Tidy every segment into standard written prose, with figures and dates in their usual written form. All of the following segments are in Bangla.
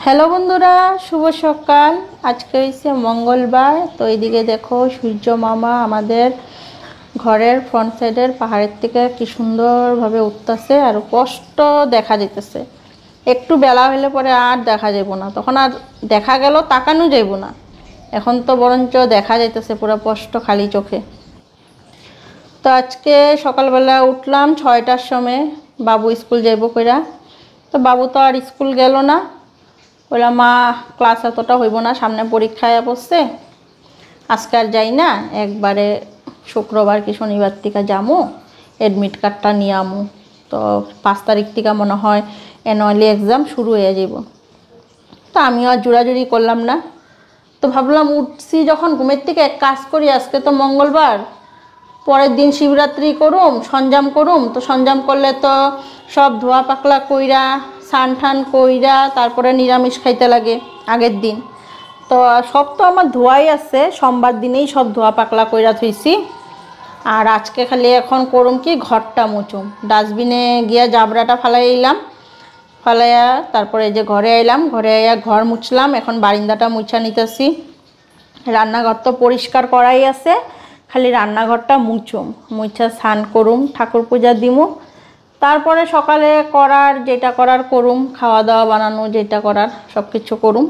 হ্যালো বন্ধুরা, শুভ সকাল। আজকে হচ্ছে মঙ্গলবার। তো এইদিকে দেখো সূর্য মামা আমাদের ঘরের ফ্রন্ট সাইডের পাহাড়ের থেকে কি সুন্দরভাবে উঠতেছে আর স্পষ্ট দেখা যাইতেছে। একটু বেলা হলে পরে আর দেখা যাব না, তখন আর দেখা গেল তাকানো যাইব না। এখন তো বরঞ্চ দেখা যাইতেছে পুরো স্পষ্ট খালি চোখে। তো আজকে সকালবেলা উঠলাম 6টার সময়, বাবু স্কুল যাইব কইরা। তো বাবু তো আর স্কুল গেল না, বললাম মা ক্লাস এতটা হইব না, সামনে পরীক্ষায় পড়ছে, আজকে আর যাই না, একবারে শুক্রবার কি শনিবার থেকে যামু, অ্যাডমিট কার্ডটা নিয়ে আমু। তো 5 তারিখ থেকে মনে হয় অ্যানুয়ালি এক্সাম শুরু হয়ে যাব। তো আমিও আর জোরাজুরি করলাম না। তো ভাবলাম উঠছি যখন ঘুমের থেকে এক কাজ করি, আজকে তো মঙ্গলবার, পরের দিন শিবরাত্রি করুম, সঞ্জাম করুম। তো সঞ্জাম করলে তো সব ধোয়া পাকলা কইরা স্নান টান কইরা তারপরে নিরামিষ খাইতে লাগে আগের দিন। তো সব তো আমার ধোয়াই আছে, সোমবার দিনেই সব ধোয়া পাকলা কইরা থইছি। আর আজকে খালি এখন করুম কি, ঘরটা মুছুম। ডাস্টবিনে গিয়া জাবরাটা ফালাইলাম, ফালাইয়া তারপরে যে ঘরে আইলাম, ঘরে আইয়া ঘর মুছলাম। এখন বারিন্দাটা মুছা নিতেছি। রান্নাঘর তো পরিষ্কার করাই আছে, খালি রান্নাঘরটা মুছুম, মুছা স্নান করুম, ঠাকুর পূজা দিমু। তারপরে সকালে করার যেটা করার করুম, খাওয়া দাওয়া বানানো যেটা করার সব কিছু করুম।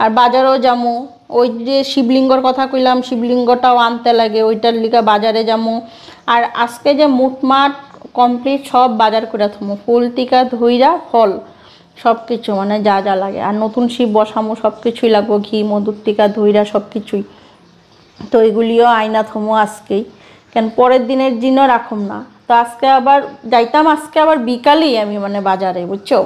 আর বাজারেও যামু, ওই যে শিবলিঙ্গর কথা কইলাম, শিবলিঙ্গটাও আনতে লাগে, ওইটার লিগা বাজারে যামু। আর আজকে যে মুটমাট কমপ্লিট সব বাজার করে থমু, ফুল টিকা ধইরা ফল সব কিছু, মানে যা যা লাগে। আর নতুন শিব বসামু, সব কিছুই লাগবো, ঘি মধুর টিকা ধইরা সব কিছুই। তো এগুলিও আইনা থমু আজকেই, কেন পরের দিনের দিনও রাখুম না। তো আজকে আবার যাইতাম, আজকে আবার বিকালেই আমি মানে বাজারে, বুঝছো।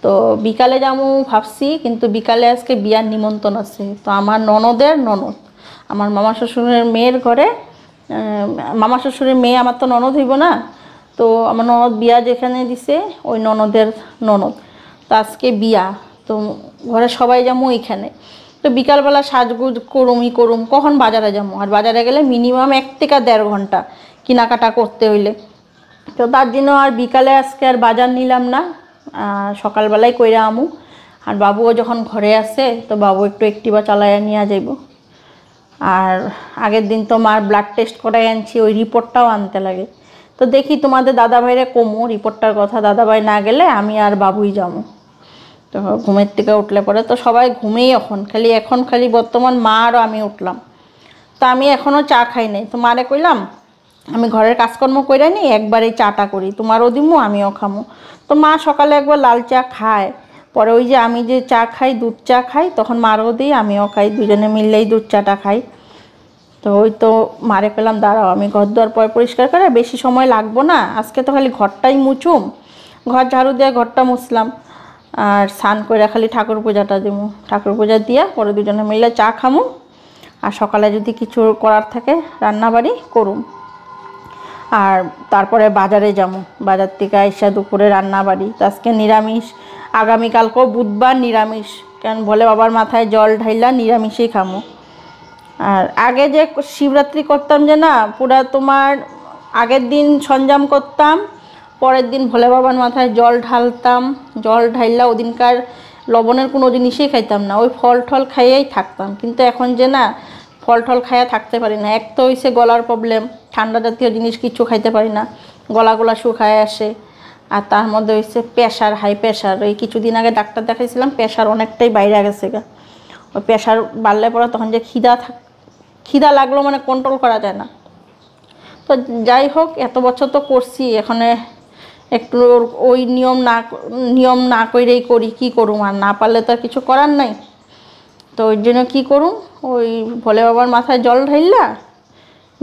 তো বিকালে যাবো ভাবছি, কিন্তু বিকালে আজকে বিয়ার নিমন্ত্রণ আছে। তো আমার ননদের ননদ, আমার মামা শ্বশুরের মেয়ের ঘরে, মামা শ্বশুরের মেয়ে আমার তো ননদ হইব না। তো আমার ননদ বিয়া যেখানে দিছে ওই ননদের ননদ, তো আজকে বিয়া। তো ঘরে সবাই যাবো ওইখানে। তো বিকালবেলা সাজগুজ করুমই করুম, কখন বাজারে যাবো। আর বাজারে গেলে মিনিমাম 1 থেকে 1.5 ঘন্টা কেনাকাটা করতে হইলে। তো তার জন্য আর বিকালে আজকে আর বাজার নিলাম না, সকালবেলায় কইরা আমু। আর বাবুও যখন ঘরে আছে, তো বাবু একটু অ্যাক্টিভা চালাইয়া নিয়ে যাইব। আর আগের দিন তো মার ব্লাড টেস্ট করাই আনছি, ওই রিপোর্টটাও আনতে লাগে। তো দেখি তোমাদের দাদাভাইরে কমু রিপোর্টটার কথা, দাদাভাই না গেলে আমি আর বাবুই যাবো। তো ঘুমের থেকে উঠলে পরে তো সবাই ঘুমেই, এখন খালি বর্তমান মা আরও আমি উঠলাম। তো আমি এখনও চা খাই নাই। তো মারে কইলাম আমি ঘরের কাজকর্ম কইরা নি, একবারেই চাটা করি, তোমারও দিমু আমিও খামু। তো মা সকালে একবার লাল চা খায়, পরে ওই যে আমি যে চা খাই, দুধ চা খাই, তখন মারও দিই আমিও খাই, দুজনে মিললেই দুধ চাটা খাই। তো ওই তো মারে পেলাম, দাঁড়াও আমি ঘর দুয়ার পরে পরিষ্কার করে, বেশি সময় লাগবো না, আজকে তো খালি ঘরটাই মুছুম। ঘর ঝাড়ু দিয়ে ঘরটা মুছলাম, আর স্নান করে খালি ঠাকুর পূজাটা দিমু, ঠাকুর পূজা দিয়া পরে দুজনে মিলে চা খামু। আর সকালে যদি কিছু করার থাকে রান্নাবাড়ি করুম। আর তারপরে বাজারে যাবো, বাজার থেকে আইসা দুপুরে রান্নাবাড়ি। তো আজকে নিরামিষ, আগামীকালকেও বুধবার নিরামিষ, কেন বলে বাবার মাথায় জল ঢাইলা নিরামিষই খামো। আর আগে যে শিবরাত্রি করতাম যে না, পুরা তোমার আগের দিন সঞ্জাম করতাম, পরের দিন ভোলে বাবার মাথায় জল ঢালতাম, জল ঢাইলা ওদিনকার লবণের কোনো জিনিসই খাইতাম না, ওই ফল টল খাইয়েই থাকতাম। কিন্তু এখন যে না, ফল টল খাইয়া থাকতে পারি না। এক তো হইছে গলার প্রবলেম, ঠান্ডা জাতীয় জিনিস কিছু খাইতে পারি না, গলা শুকায় আসে। আর তার মধ্যে হইছে প্রেশার, হাই প্রেশার। ওই কিছুদিন আগে ডাক্তার দেখাইছিলাম, প্রেশার অনেকটাই বাইরে গেছে গা। ওই প্রেশার বাড়লে পরে তখন যে খিদা লাগলো মানে কন্ট্রোল করা যায় না। তো যাই হোক, এত বছর তো করছি, এখানে একটু ওই নিয়ম না করেই করি, কি করুম। আর না পারলে তো আর কিছু করার নাই। তো ওই জন্য কী করুম, ওই ভোলে বাবার মাথায় জল ঢাইলা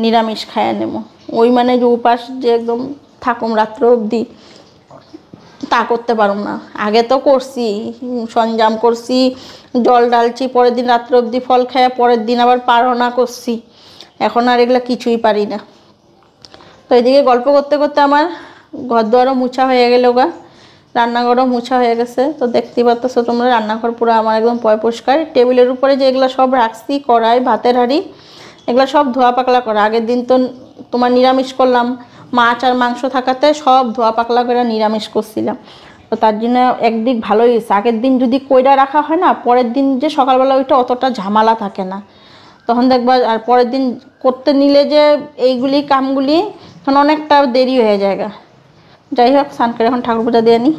নিরামিষ খাইয়া নেব। ওই মানে যে উপাস যে একদম থাকুম রাত্র অবধি, তা করতে পারুম না। আগে তো করছি, সঞ্জাম করছি, জল ঢালছি, পরের দিন রাত্র অবধি ফল খাইয়া পরের দিন আবার পারনা করছি। এখন আর এগুলা কিছুই পারি না। তো এদিকে গল্প করতে করতে আমার ঘর দুয়ারও মুছা হয়ে গেল গা, রান্নাঘরও মুছা হয়ে গেছে। তো দেখতেই পাচ্ছ তোমরা, রান্নাঘর পুরো আমার একদম পরিষ্কার। টেবিলের উপরে যে এগুলো সব রাখছি, কড়াই, ভাতের হাঁড়ি, এগুলো সব ধোয়া পাকলা করা। আগের দিন তো তোমার নিরামিষ করলাম, মাছ আর মাংস থাকাতে সব ধোয়া পাকলা করে নিরামিষ করছিলাম। তো তার জন্য একদিক ভালোই হয়েছে। আগের দিন যদি কইরা রাখা হয় না, পরের দিন যে সকালবেলা ওইটা অতটা ঝামেলা থাকে না, তখন দেখবা। আর পরের দিন করতে নিলে যে এইগুলি কামগুলি তখন অনেকটা দেরি হয়ে যায়। যাই হোক, স্নান করে এখন ঠাকুর পূজা দিয়ে নিই।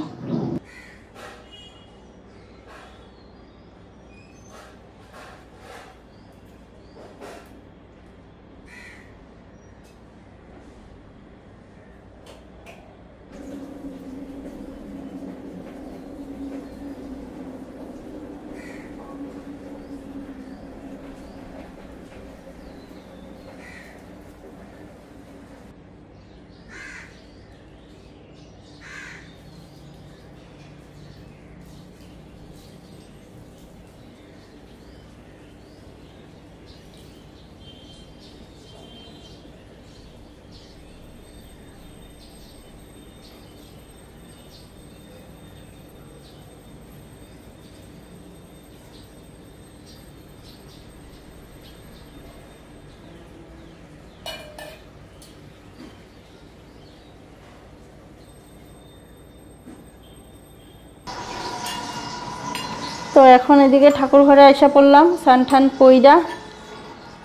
তো এখন এদিকে ঠাকুর ঘরে এসে পড়লাম, স্নান টান কইরা।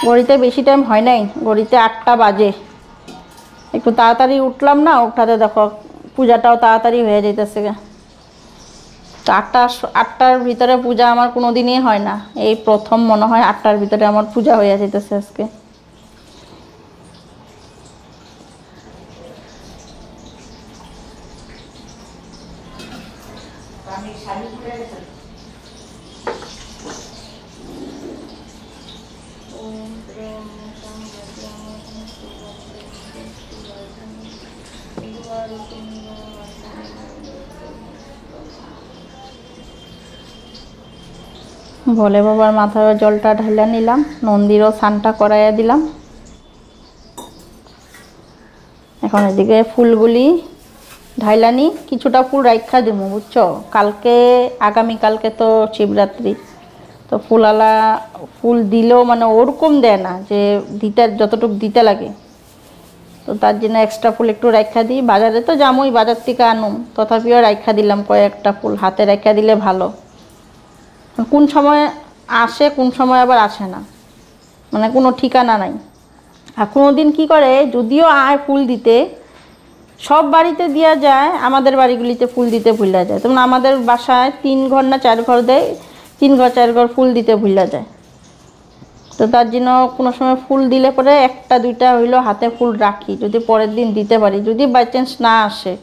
ঘড়িতে বেশি টাইম হয় নাই, ঘড়িতে 8টা বাজে। একটু তাড়াতাড়ি উঠলাম না, ওঠাতে দেখো পূজাটাও তাড়াতাড়ি হয়ে যেতেছে। তো 8টার ভিতরে পূজা আমার কোনো দিনই হয় না, এই প্রথম মনে হয় 8টার ভিতরে আমার পূজা হয়ে যেতেছে আজকে। ভোলে বাবার মাথায় জলটা ঢালা নিলাম, নন্দীরও স্নানটা করাইয়া দিলাম। এখন এদিকে ফুলগুলি ঢাইলানি, কিছুটা ফুল রাইখা দিব, বুঝছো। কালকে আগামীকালকে তো শিবরাত্রি, তো ফুলালা ফুল দিলেও মানে ওরকম দেয় না যে দিতে যতটুকু দিতে লাগে। তো তার জন্য এক্সট্রা ফুল একটু রাইখা দিই। বাজারে তো যামই, বাজার থেকে আনুম, তথাপিও রাইখা দিলাম কয়েকটা ফুল, হাতে রাইখা দিলে ভালো। কোন সময় আসে কোন সময় আবার আসে না, মানে কোনো ঠিকানা নাই। আর কোনো দিন কী করে, যদিও আয় ফুল দিতে, সব বাড়িতে দেওয়া যায়, আমাদের বাড়িগুলিতে ফুল দিতে ভুলা যায়। তেমন আমাদের বাসায় 3 ঘর না 4 ঘর দেয়, 3 ঘর 4 ঘর ফুল দিতে ভুলা যায়। তো তার জন্য কোনো সময় ফুল দিলে পরে 1টা 2টা হইলেও হাতে ফুল রাখি, যদি পরের দিন দিতে পারি, যদি বাই চান্স না আসে।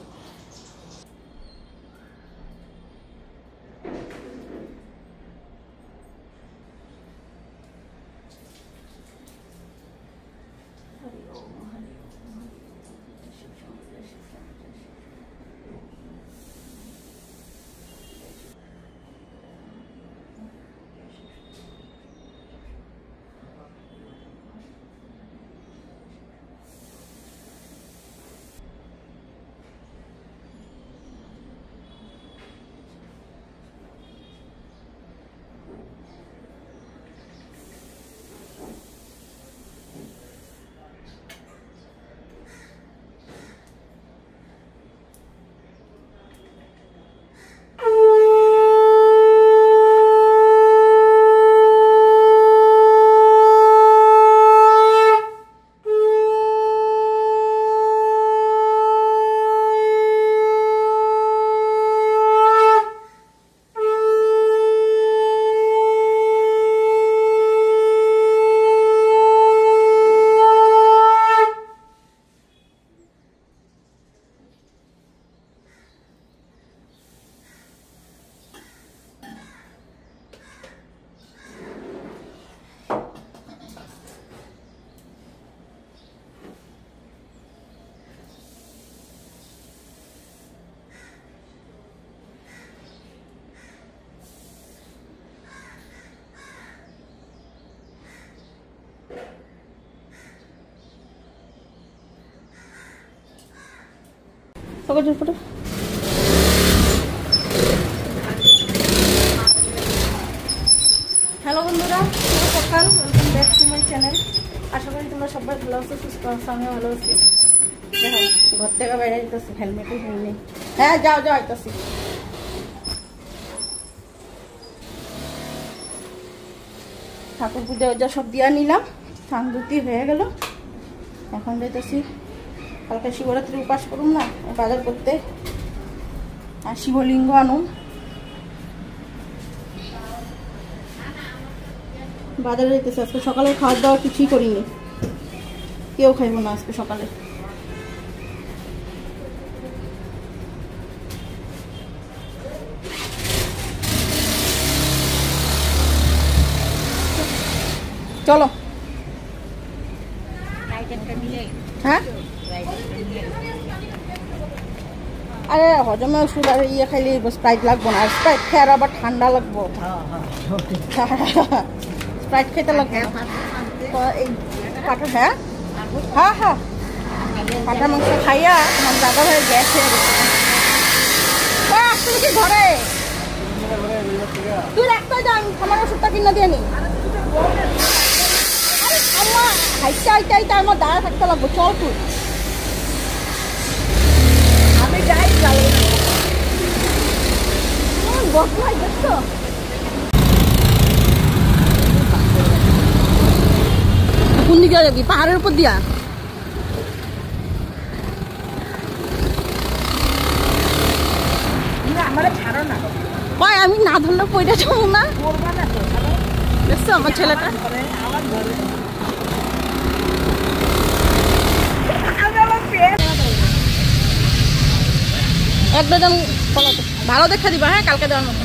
হ্যালো বন্ধুরা, শুভ সকাল, welcome back to my channel. আশা করি তোমরা সবাই ভালো আছো, সুস্থ আছো, আমিও ভালো আছি। দেখো ঘর থেকে বাইরে যেতেছি, হেলমেটই হয়নি। হ্যাঁ যাও যাও আইতেছি। ঠাকুর পূজা ওজা সব দিয়া নিলাম, স্নান ধুতি হয়ে গেল। এখন যেতেছি কালকে শিবরাত্রি উপাস করুন না, বাজার করতে, আর শিবলিঙ্গ আনুন। বাজারে যেতেছি। আজকে সকালে খাওয়া দাওয়া কিছুই করিনি, কেউ খাইব না আজকে সকালে। চলো। হ্যাঁ, আরে হজমে ওষুধ আর ইয়ে খাইলে স্প্রাইট লাগবো না, স্প্রাইট খেয়ে আবার ঠান্ডা লাগবো। স্প্রাইট খেতে লাগবে এই পাটা। হ্যাঁ হ্যাঁ হ্যাঁ, পাটার মাংস খাইয়া আমার দাদা ভাই গ্যাস হয়ে গেছে। আসলে কি ঘরে তুই রাখতে যা, আমি আমার ওষুধটা কিনে দিয়ে নি। আমার হাইতে হাইতে হাইতে আমার দাঁড়া থাকতে লাগবো। চল তুই, আমি যাই। বসলাই দেখছো কোন দিকে যাবি? পাহাড়ের উপর দিয়া? কয় আমি না ধরলে পয়টা যাবো না। দেখছো আমার ছেলেটা? এক ডজন ভালো দেখা দিবা। হ্যাঁ, কালকে দেওয়ার মতো।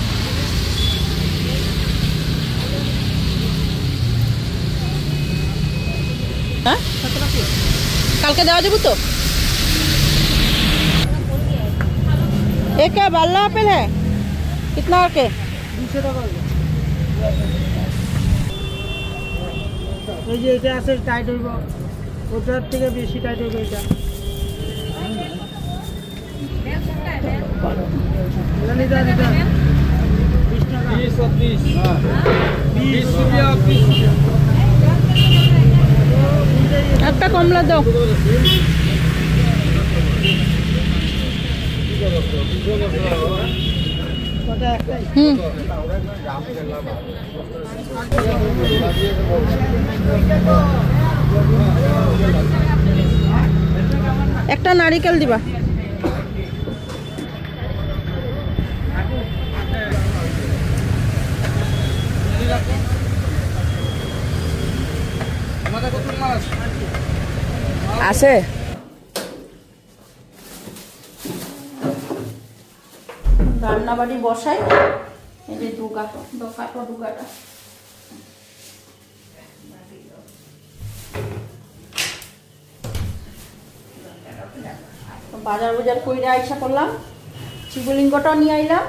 হ্যাঁ, কালকে দেওয়া যাবো তো। एक क्या बाला एप्पल है? कितना के? 200 টাকা। এই যে এটা আছে টাইট হইব, ওটার থেকে বেশি টাইট হইব এটা। নিদা নিদা 20 টাকা। 20 और 30। हां 20 रुपया 20। একটা কমলা দাও। একটা নারিকেল দিবা। আছে রান্নাবাড়ি বসাই। এই যে দুগাটা বাজার কইরা আইসা করলাম। শিবলিঙ্গটাও নিয়ে আইলাম,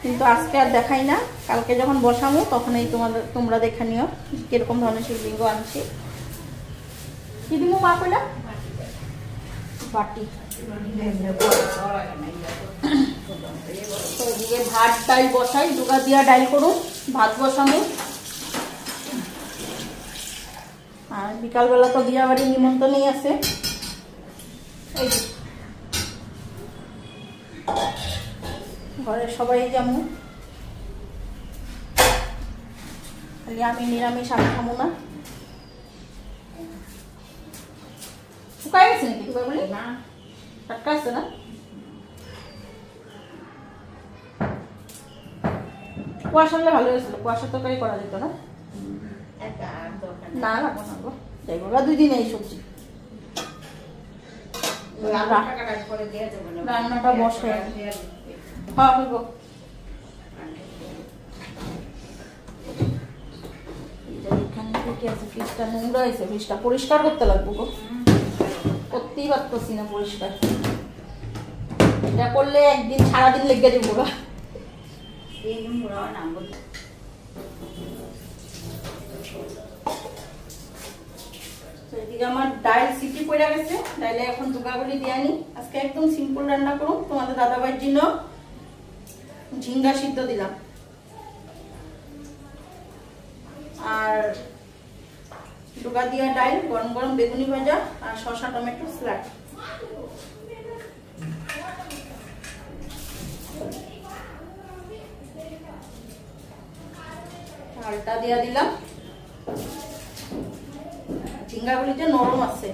কিন্তু আজকে আর দেখাই না। কালকে যখন বসামো তখন এই তোমরা দেখে নিও কিরকম ধরনের শিবলিঙ্গ আনছি। কি দিব মা কইলা? বাটি। এদিকে ভাত ডাল বসাই, দুগা দিয়া ডাল করুন, ভাত বসাবো। আর বিকালবেলা তো দিয়া বাড়ি নিমন্ত্রণই আছে। এই ঘরের সবাই যেমন, খালি আমি নিরামিষ, আমি খাবো না। শুকাই গেছে নাকি তুমি বলি? না, টাটকা আছে না? কুয়াশা হলে ভালো হয়েছিল, কুয়াশা তরকারি করা যেত না। না লাগবো না গো, যাই গো 2 দিন এই সবজি। রান্নাটা বসে হ্যাঁ হইব। ফ্রিজটা নোংরা হয়েছে, ফ্রিজটা পরিষ্কার করতে লাগবো গো, করতেই পারতেছি না পরিষ্কার। এটা করলে একদিন সারাদিন লেগে যাবো গা। এদিকে আমার ডাল সিটি পড়ে গেছে, ডাইলে এখন দুগাগুলি দিয়ে আনি। আজকে একদম সিম্পল রান্না করুন। তোমাদের দাদাভাইয়ের জন্য ঝিঙ্গা সিদ্ধ দিলাম, আর ডুগা দিয়া ডাল, গরম গরম বেগুনি ভাজা, আর শসা টমেটো স্যালাড। ডালটা দিয়া দিলাম। ঝিঙ্গাগুলি যে নরম আছে।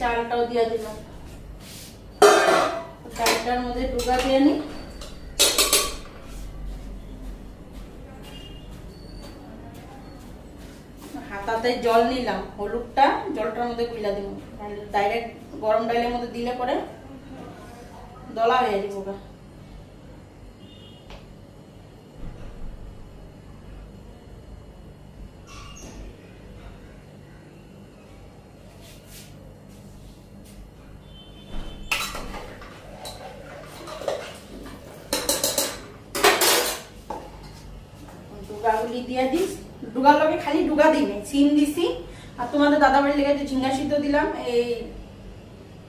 চালটাও দিয়ে দিলাম, চালটার মধ্যে ডুগা দিয়ে নি। হাতাতে জল নিলাম, হলুদটা জলটার মধ্যে গুলা দিব, ডাইরেক্ট গরম ডাইলের মধ্যে দিলে পরে দলা হয়ে যাব। ডুগাগুলি দিয়ে দিস, ডুগার লগে খালি ডুগা দিই নাই, সিম দিছি। আর তোমাদের দাদা বাড়ির লেগে যে ঝিঙ্গা সিদ্ধ দিলাম, এই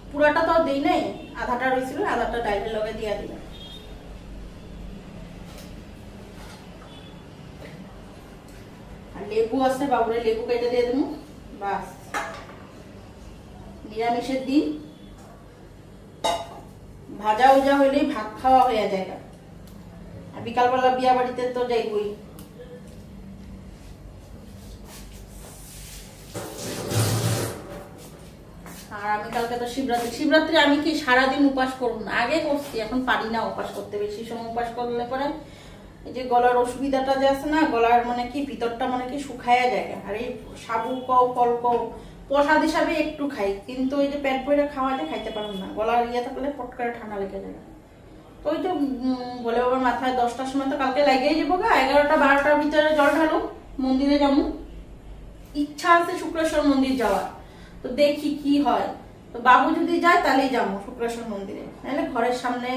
পুরাটা তো দেই নাই, আধাটা রয়েছিল, আধাটা ডাইলের লগে দিয়ে দিলাম। আর লেবু আছে, বাবুরে লেবু কেটে দিয়ে দেবো। বাস, নিরামিষের দিন ভাজা উজা হইলেই ভাত খাওয়া হয়ে যায়। আর বিকালবেলা বিয়া বাড়িতে তো যাইবই। আর আমি কালকে তো শিবরাত্রি আমি কি সারাদিন উপাস করব না, আগে করছি, এখন পারি না উপাস করতে। বেশি সময় উপাস করলে পরে এই যে গলার অসুবিধাটা যে আছে না, গলার মানে কি ভিতরটা মানে কি শুকায়া যায়। আর এই সাবু কও ফল কও প্রসাদ হিসাবে একটু খাই, কিন্তু এই যে পেট ভরে খাওয়াতে খাইতে পারলাম না, গলার ইয়ে থাকলে পট করে ঠান্ডা লেগে যায়। ওই তো বলে বাবার মাথায় 10টার সময় তো কালকে লাগিয়ে যাবো গা, 11টা 12টার ভিতরে জল ঢালু, মন্দিরে যাবো। ইচ্ছা আছে শুক্রেশ্বর মন্দির যাওয়ার, তো দেখি কি হয়। তো বাবু যদি যায় তাহলেই যাবো শুক্রেশ্বর মন্দিরে, নাহলে ঘরের সামনে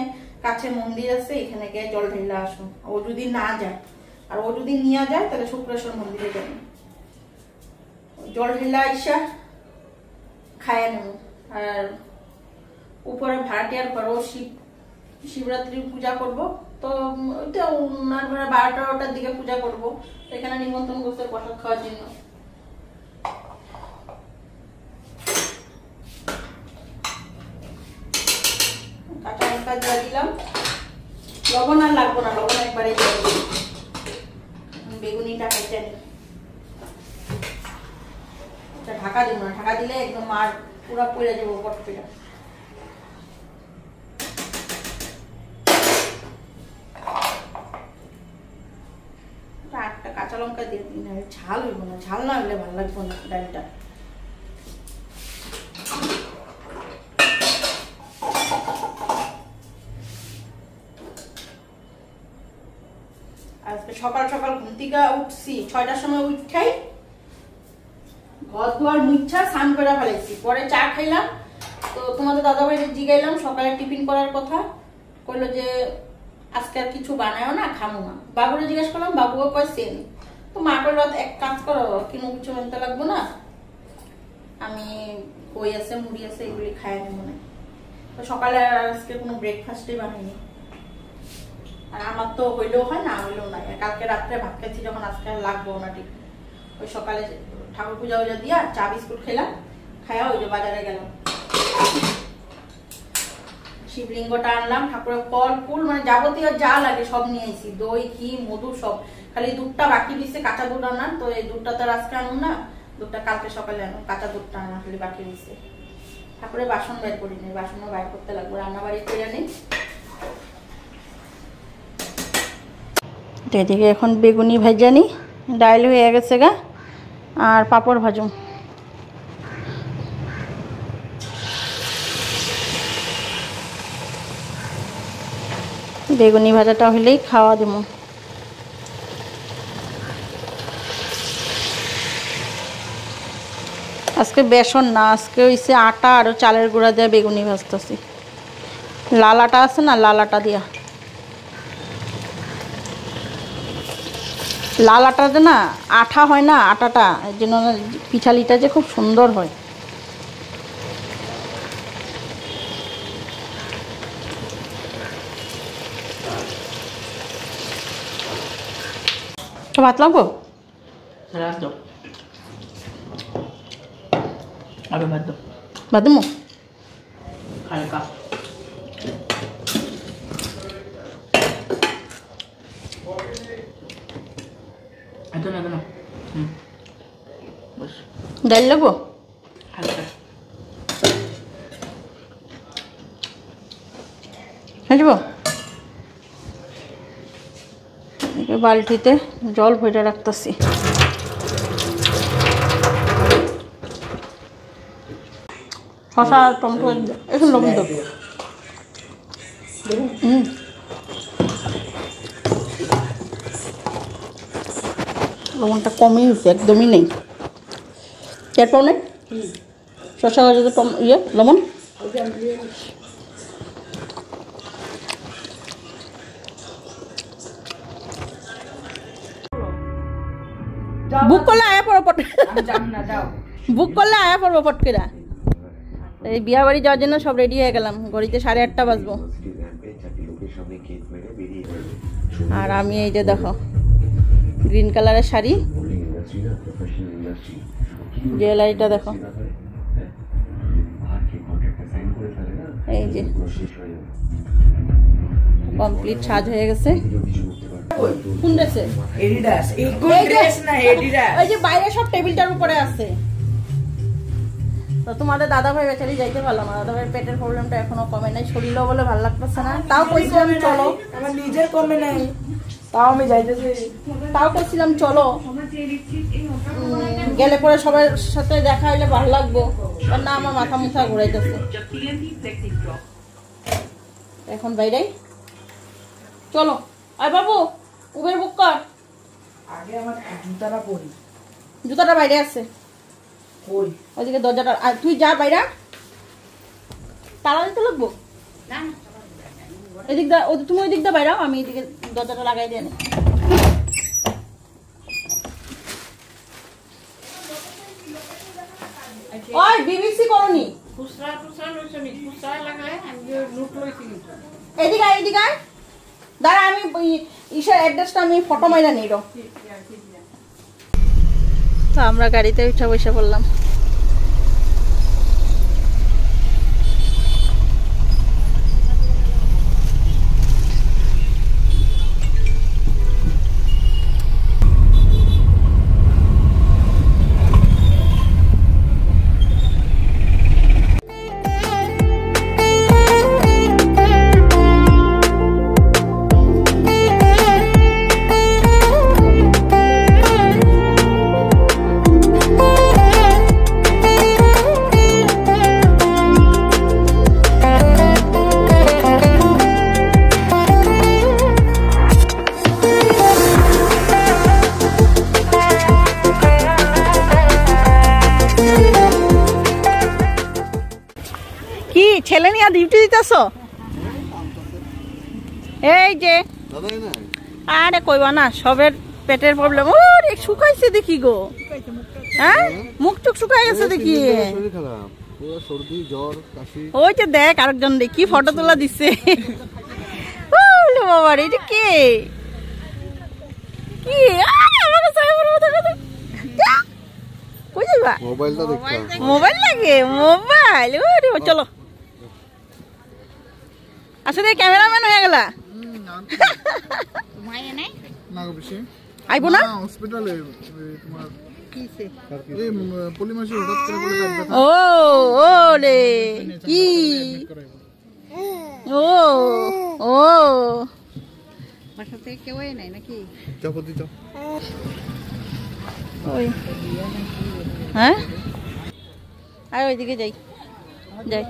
কাছে মন্দির আছে, এখানে গিয়ে জল ঢেলে আসো। ও যদি না যায়, আর ও যদি নিয়ে যায়, তাহলে শুক্রেশ্বর মন্দিরে যাবো, জল ঢেলে আইসা খাইয়া নেব। আর উপরে ভাড়াটিয়ার ঘর শিবরাত্রি পূজা করব, তো ওইটা ওনার ঘরে 12টার দিকে পূজা করব, এখানে নিমন্ত্রণ করতে প্রসাদ খাওয়ার জন্য। কাঁচা লঙ্কা দিয়ে দিলাম, লবণ আর লাগবো না, লবণ একবারে দিয়ে দিই। বেগুনিটা কেটে নিই, ঢাকা দিব না, ঢাকা দিলে একদম মার পুরা পড়ে যাবো পটপিটা। একটা কাঁচা লঙ্কা দিয়ে দিই, না ঝাল হইব না, ঝাল না হলে ভালো লাগবে না ডালটা। আজকে সকাল সকাল ঘুম থেকে উঠছি, 6টার সময় উঠাই, ঘর দুয়ার মুছা স্নান করে ফেলেছি, পরে চা খাইলাম। তো তোমাদের দাদা ভাইকে জিগাইলাম সকালে টিফিন করার কথা, কইলো যে আজকে আর কিছু বানায়ও না, খামো না। বাবুরে জিজ্ঞেস করলাম, বাবুও কয় সেম। তো মা কইলো এক কাজ করো, কিনো কিছু আনতে লাগবো না, আমি কই আছে মুড়ি আছে এগুলি খাই নেবো না। তো সকালে আজকে কোনো ব্রেকফাস্টই বানাইনি। আর আমার তো হইলেও হয়, না হইলেও নাই। কালকে রাত্রে ভাত খাইছি যখন, আজকে লাগবো না ঠিক। ওই সকালে ঠাকুর পূজা উজা দিয়া চা বিস্কুট খেলাম, খাইয়া ওই যে বাজারে গেলাম, শিবলিঙ্গটা আনলাম, ঠাকুরের ফল ফুল মানে যাবতীয় যা লাগে সব নিয়েছি, দই ঘি মধু সব। খালি দুধটা বাকি দিচ্ছে, কাঁচা দুধ আনার, তো এই দুধটা তো আজকে আনুন না, দুধটা কালকে সকালে আনো, কাঁচা দুধটা আনা খালি বাকি দিচ্ছে। ঠাকুরের বাসন বের করি নি, বাসনও বাইর করতে লাগবে, রান্না বাড়ি করে নিই। এদিকে এখন বেগুনি ভাজানি, ডাইল হয়ে গেছে গা, আর পাপড় ভাজুম। বেগুনি ভাজাটা হলেই খাওয়া দেব। আজকে বেসন না, আজকে হইছে আটা আর চালের গুঁড়া দিয়ে বেগুনি ভাজতেছি। লাল আটা আছে না, লাল আটা দিয়া, লাল আটাতে না আঠা হয় না, আটাটা এর জন্য পিঠালিটা যে খুব সুন্দর হয়। তো ভাত লাগবো রাত দাও আরো ভাত দাও ভাত দেবো হালকা এত না বস ডাল লাগবো হালকা হ্যাঁ যাবো বালতিতে জল ভরে রাখতেছি শসা টমেটো এখন লবণ দেবো লবণটা কমই হয়েছে একদমই নেই চার পাও নেই শসা গাছে ইয়ে লবণ বুক করলে আয়া পড়ো পট বুক করলে আয়া পড়বো পটকেরা এই বিয়া বাড়ি যাওয়ার জন্য সব রেডি হয়ে গেলাম ঘড়িতে 8:30 বাজবো আর আমি এই যে দেখো গ্রিন কালারের শাড়ি জুয়েলারিটা দেখো এই যে কমপ্লিট সাজ হয়ে গেছে কোন ড্রেসে এডিডাস এই কোন ড্রেস না এডিডাস ওই যে বাইরে সব টেবিলটার উপরে আছে তো তোমাদের দাদা ভাই বেচারি যাইতে পারলাম না দাদা ভাই পেটের প্রবলেমটা এখনো কমে নাই শরীরও বলে ভালো লাগতেছে না তাও কইছিলাম চলো আমার নিজের কমে নাই তাও আমি যাইতেছি তাও কইছিলাম চলো গেলে পরে সবার সাথে দেখা হইলে ভালো লাগবো আর না আমার মাথা মুথা ঘুরাইতেছে এখন বাইরেই চলো আয় বাবু উবের বুক কর আগে আমার জুতাটা পরি জুতাটা বাইরে আছে কই ওইদিকে দরজাটা তুই যা বাইরে তালা দিতে লাগবো এদিক দা তুমি ওই দিক দা বাইরাও আমি এদিকে দরজাটা লাগাই দিয়ে নি ওই বিবিসি করনি খুচরা লইছো নি খুচরা লাগালে আমি নোট লইছি এদিকে এদিকে দাঁড়া আমি ইসের অ্যাড্রেসটা আমি ফটো মাইরা নিই রো তো আমরা গাড়িতে উঠে বসে পড়লাম ছেলে নিয়ে ডিউটি দিতেছ এই যে আরে কইবা না সবের পেটের প্রবলেম ও রে শুকাইছে দেখি গো হ্যাঁ মুখ টুক শুকাই গেছে দেখি সর্দি জ্বর কাশি ওই যে দেখ আরেকজন কি ফটো তোলা দিচ্ছে বাবা রে এটা কে কি আমাকে সাইবার মতো কথা কই যাবা মোবাইলটা দেখতাম মোবাইল লাগে মোবাইল ওরে চলো আসলে ক্যামেরাম্যান হয়ে গেলা মাইয়া নাই না বেশি আইবো না হসপিটালে তোমার কিছে এই পলিমাসে হঠাৎ করে বলে ব্যথা ও ও রে কি ও ও বাসাতে কেউ নাই নাকি চাপতি চাপ ওই হ্যাঁ আর ওইদিকে যাই যাই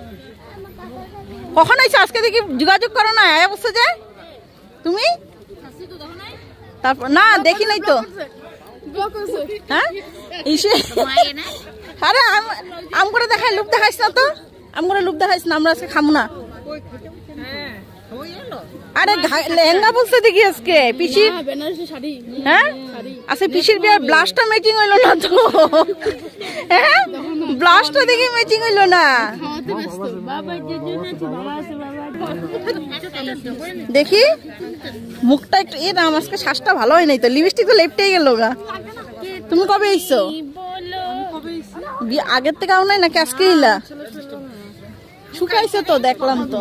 কখন আইছো আজকে দেখি যোগাযোগ করো না আয়া বসে যে তুমি তারপর না দেখি নাই তো হ্যাঁ আরে আম করে দেখাই লুপ দেখাইছ না তো আম করে লুপ দেখাইছ না আমরা আজকে খামু না আরে লেহেঙ্গা বলছে দেখি আজকে পিসির হ্যাঁ আচ্ছা পিসির বিয়ার ব্লাউজটা ম্যাচিং হইলো না তো হ্যাঁ ব্লাউজটা দেখি ম্যাচিং হইলো না দেখি মুখটা একটু এ না আজকে শ্বাসটা ভালো হয় নাই তো লিপস্টিক তো লেপটেই গেল গা তুমি কবে এসছো আগের থেকে আও নাই নাকি আজকে এলা শুকাইছে তো দেখলাম তো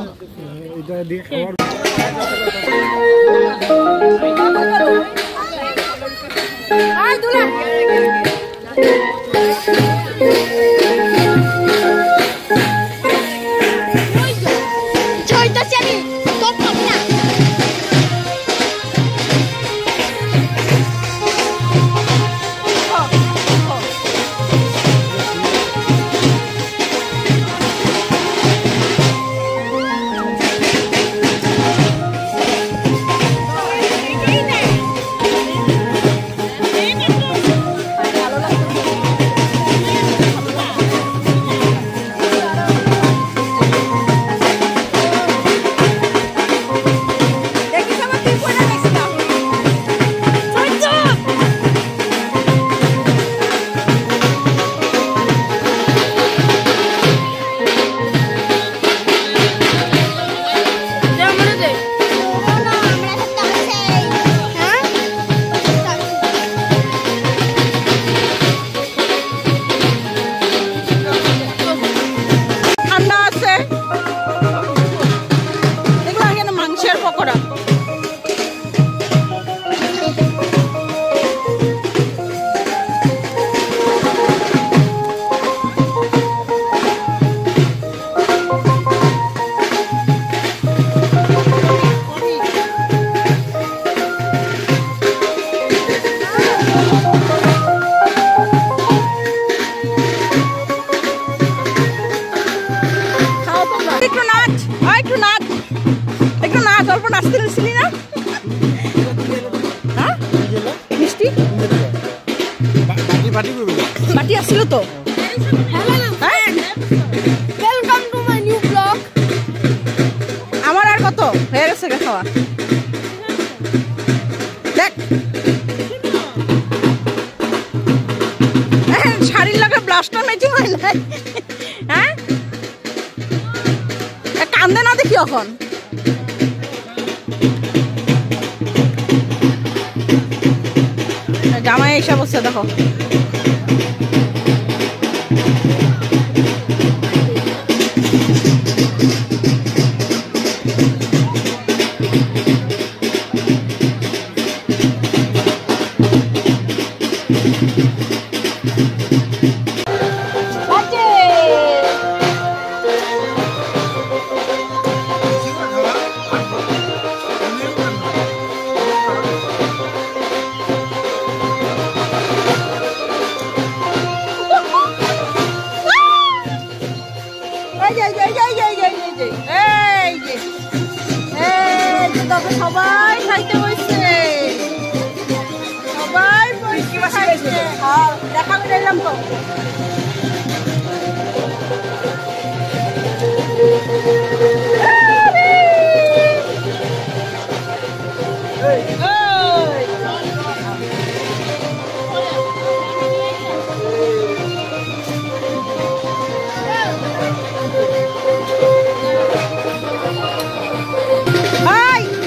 বাটি আসছিল তো আমার আর কত হয়ে গেছে খাওয়া দেখ শাড়ির লাগে ব্লাউজটা ম্যাচিং হয় না হ্যাঁ কান্দে না দেখি এখন জামাই এসে বসছে দেখো সবাই খাইতে বসছে সবাই দেখা করে এলাম তো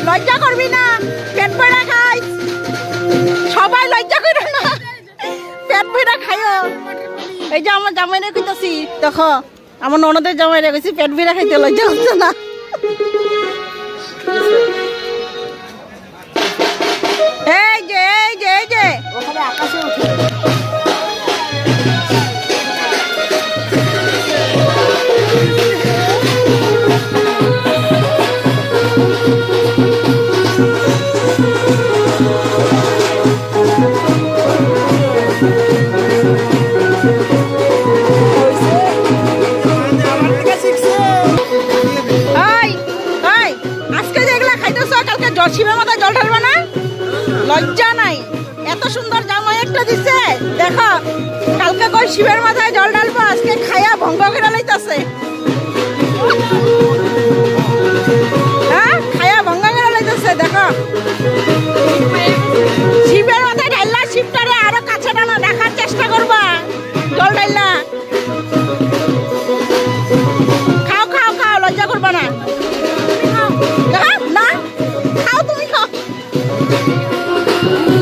লজ্জা করবি না পেট ভরা খাই সবাই লজ্জা করে না পেট ভরা খাইও এই যে আমার জামাইরে কইতাছি দেখো আমার ননদের জামাইরে কইছি পেট ভরা খাইতে লজ্জা হচ্ছে না এই যে ওখানে আকাশে উঠে শিবের মাথায় জল ঢালবে না লজ্জা নাই এত সুন্দর জামাই একটা দিছে দেখো কালকে কই শিবের মাথায় জল ঢালবো আজকে খায়া ভঙ্গ করে লইতাছে